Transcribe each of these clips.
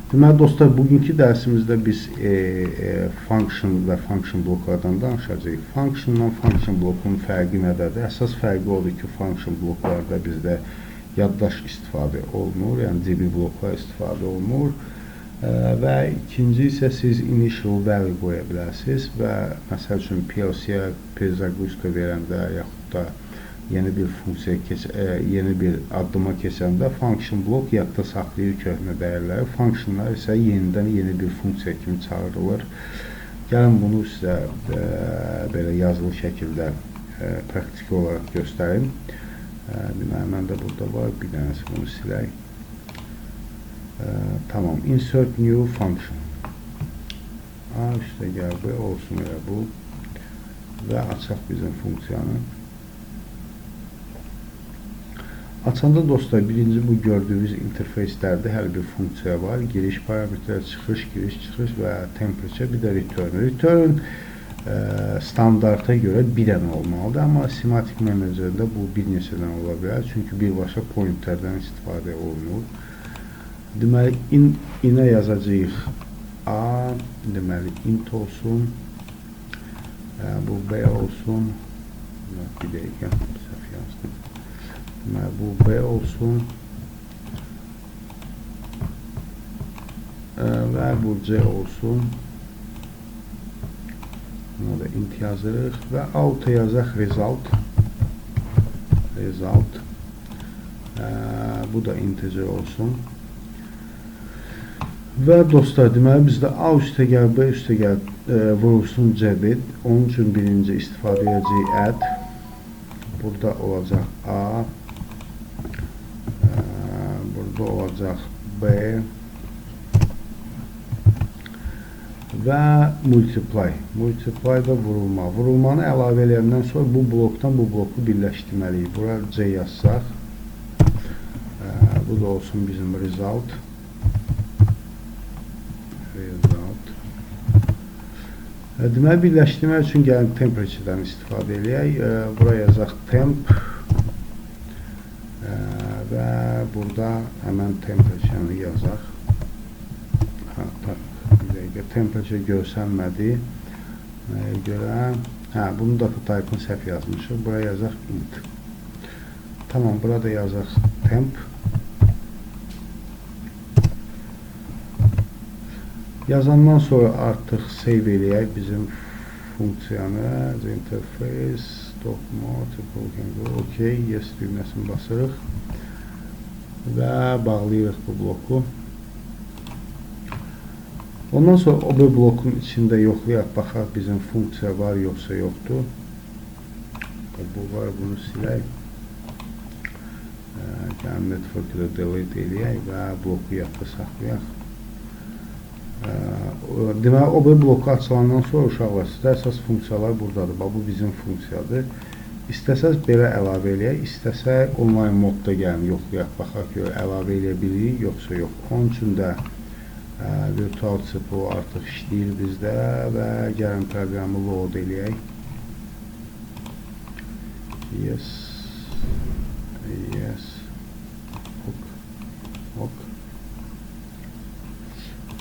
Deməli dostlar, bugünkü dərsimizdə biz function və function bloklardan danışacağıq. Function ilə function blokunun fərqi nədədir? Əsas fərqi odur ki, function bloklarda bizdə yaddaş istifadə olunur, yəni cibri bloklar istifadə olunur. Və ikinci isə siz initial value qoya bilərsiniz və məsəl üçün PLC-yə prezagruska verəndə yaxud da yeni bir funksiya yeni bir addıma keçəndə function blok yadda saxlayır köhnə dəyərləri. Functionlar isə yenidən yeni bir funksiya kimi çağırılır. Gəlin bunu sizə belə yazılı şəkildə praktiki olaraq göstərim. Deməli, məndə burada var, bir dənəsi bunu silək. Tamam, insert new function. A üstə gəldi, olsun elə bu. Və açaq bizim funksiyanı. Açanda dostlar, birinci bu gördüyünüz interfeyslərdə hər bir funksiya var. Giriş parametrləri, çıxış, giriş, çıxış və temperature, bir də return. Return standarta görə bir dənə olmalıdır, amma semantik menecərdə bu bir neçədən ola bilər. Çünki birbaşa pointerdən istifadə olunur. Deməli, inə yazacağıq A, deməli, int olsun. Bu B olsun. Bir dəqiqə, səhv yazdım. Deməli, bu B olsun. Və bu C olsun. Buna da int yazırıq və alta yazaq result. Result. Bu da integer olsun. Və dostlar, deməli bizdə A üstə gəl, B üstə gəl vurulsun C1. Onun üçün birinci istifadə edəcəyik add. Burada olacaq A. Burada olacaq B. Və multiply. Multiply da vurulma. Vurulmanı əlavə eləyəndən sonra bu blokdan bu bloku birləşdirməliyik. Bura C yazsaq. Bu da olsun bizim result. Deməli, birləşdirmək üçün gəlin temperature'dən istifadə edək. Bura yazaq temp və burada həmən temperature'ni yazaq. Bir dəqiqə, temperature görsənmədi. Nəyə görə? Bunu da type-ın səhv yazmışıq. Bura yazaq int. Tamam, burada yazaq temp. Yazandan sonra artıq save eləyək bizim funksiyanı. Interface, stop mode, OK, yes düyməsini basırıq və bağlayırıq bu bloku. Ondan sonra o blokun içində yoxlayaq, baxaq bizim funksiya var, yoxsa yoxdur. Bu var, bunu silək. Gəlin network-ı delete eləyək və bloku yadda saxlayaq. Deməli, o bloku açılandan sonra uşaqlar, sizdə əsas funksiyalar buradadır. Bu bizim funksiyadır. İstəsəz belə əlavə eləyək, istəsək online modda gəlin, yoxlayaq, baxaq ki, əlavə eləyə bilirik, yoxsa yox. Onun üçün də virtual CPU artıq işləyir bizdə və gəlin proqramı load eləyək. Yes. Yes. Ok.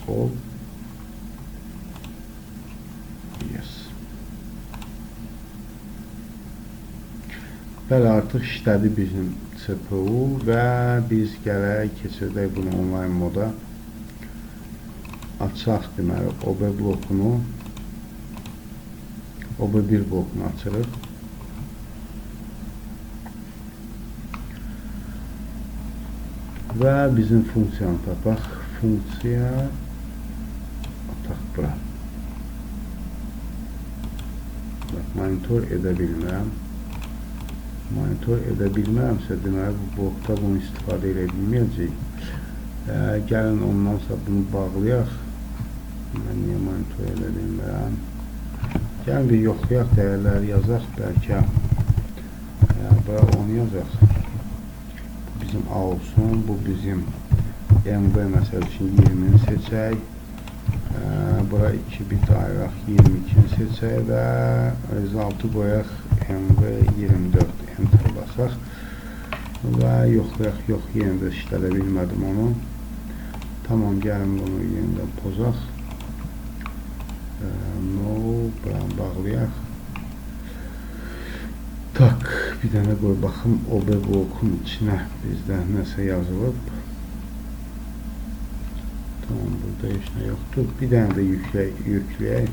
All. Yes. Bəli, artıq işlədi bizim CPU və biz gələk, keçirdək bunu online moda. Açaq, deməli, OB blokunu, OB1 blokunu açırıq. Və bizim funksiyanı tapaq. Funksiya ataq bura. Monitor edə bilmirəm. Monitor edə bilmərəmsə, deməli, bu blokda bunu istifadə edə bilməyəcək. Gəlin ondan sonra bunu bağlayaq. Mən niyə monitor edə bilmirəm? Gəlin bir yoxlayaq, dəyərləri yazaq. Bəlkə bura 10 yazaq. Bu bizim A olsun, bu bizim MV məsəl üçün 20-ni seçək. Bura 2 bit ayıraq, 22-ni seçək və result'ı qoyaq MV 24, enter basaq və yoxlayaq, yox, yenə də işlədə bilmədim onu. Tamam, gəlin bunu yenidən pozaq. No, buranı bağlayaq. Tak, bir dənə qoy baxım, OB blokun içinə bizdə nəsə yazılıb. Tamam, burada heç nə yoxdur. Bir dənə də yükləyək.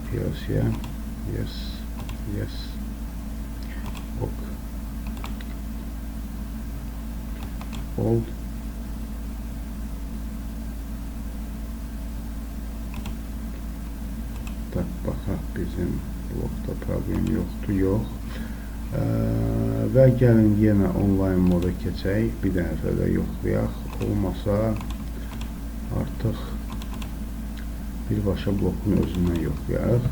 PLC-yə. Yes, yes. Ok. Hold. Tak, baxaq, bizim blokda problem yoxdur, yox. Və gəlin yenə online moda keçək, bir dəfə də yoxlayaq, olmasa artıq birbaşa blokun özündən yoxlayarıq.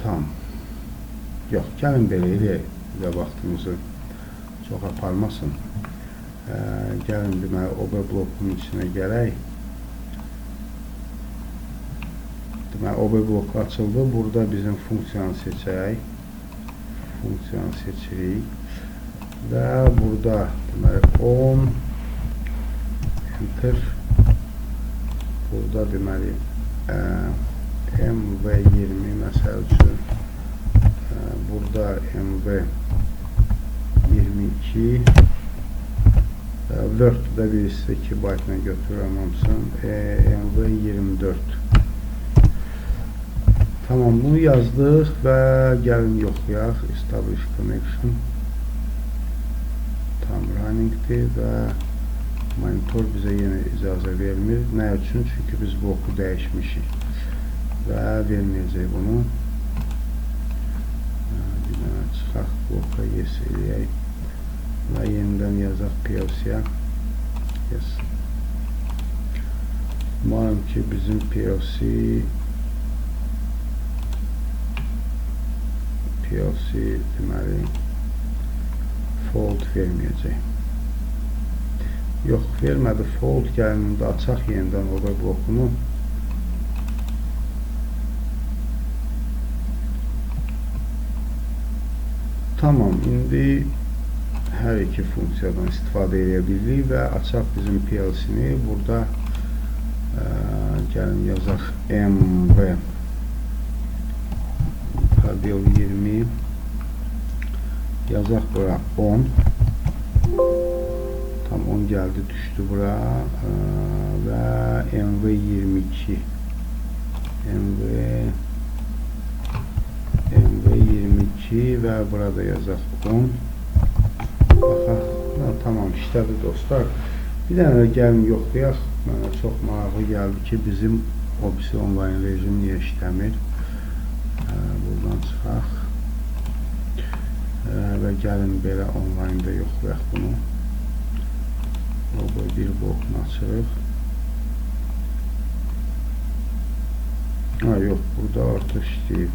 Tamam. Yox, gəlin belə eləyək, bizə vaxtımızı çox aparmasın. Gəlin deməli, OB blokunun içinə gələk. Deməli, OB bloku açıldı. Burada bizim funksiyanı seçək. Funksiyanı seçirik. Və burada deməli, 10 enter. Burada deməli, MV20 məsəl üçün. Burada MV22. Word-də birisi 2 byte-la götürürəm hamısını. MV24. Tamam, bunu yazdıq və gəlin yoxlayaq. Establish connection. Tam runningdir və monitor bizə yenə icazə vermir. Nə üçün? Çünki biz bloku dəyişmişik və verməyəcək bunu. Bir dənə çıxaq, bloka yes eləyək. Və yenidən yazaq PLC-yə. Yes. Umarım ki, bizim PLC deməli fault verməyəcək. Yox, vermədi fault. Gəlin də açaq yenidən OB blokunu. Tamam, indi hər iki funksiyadan istifadə edə bilirik və açaq bizim PLC-ni. Burada gəlin yazaq MV Kabel 20 yazaq bura 10. Tam 10 gəldi, düşdü bura və MV22 MV22 və burada yazaq 10. Baxaq, tamam, işlədi dostlar. Bir dənə gəlin yoxlayaq. Mənə çox maraqlı gəldi ki, bizim OBS online rejim niyə işləmir. Buradan çıxaq və gəlin belə online-da yoxlayaq bunu. Bir blokunu açırıq. Yox, burada artıq işləyir.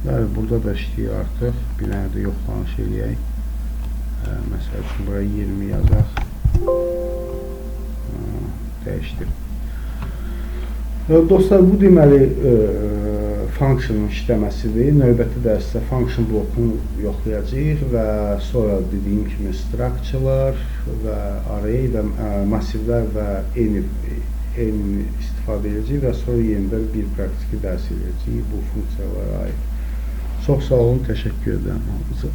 Bəli, burada da işləyir artıq. Bir dənə də yoxlanış eləyək. Məsəl üçün, buraya 20 yazaq. Dəyişdir. Dostlar, bu deməli functionun işləməsidir. Növbəti dərsdə function blokunu yoxlayacağıq və sonra dediyim kimi structurelar və array və massivlər və eyni istifadə edəcəyik və sonra yenidən bir praktiki dərs edəcəyik bu funksiyalara aid. Çox sağ olun, təşəkkür edirəm hamınıza.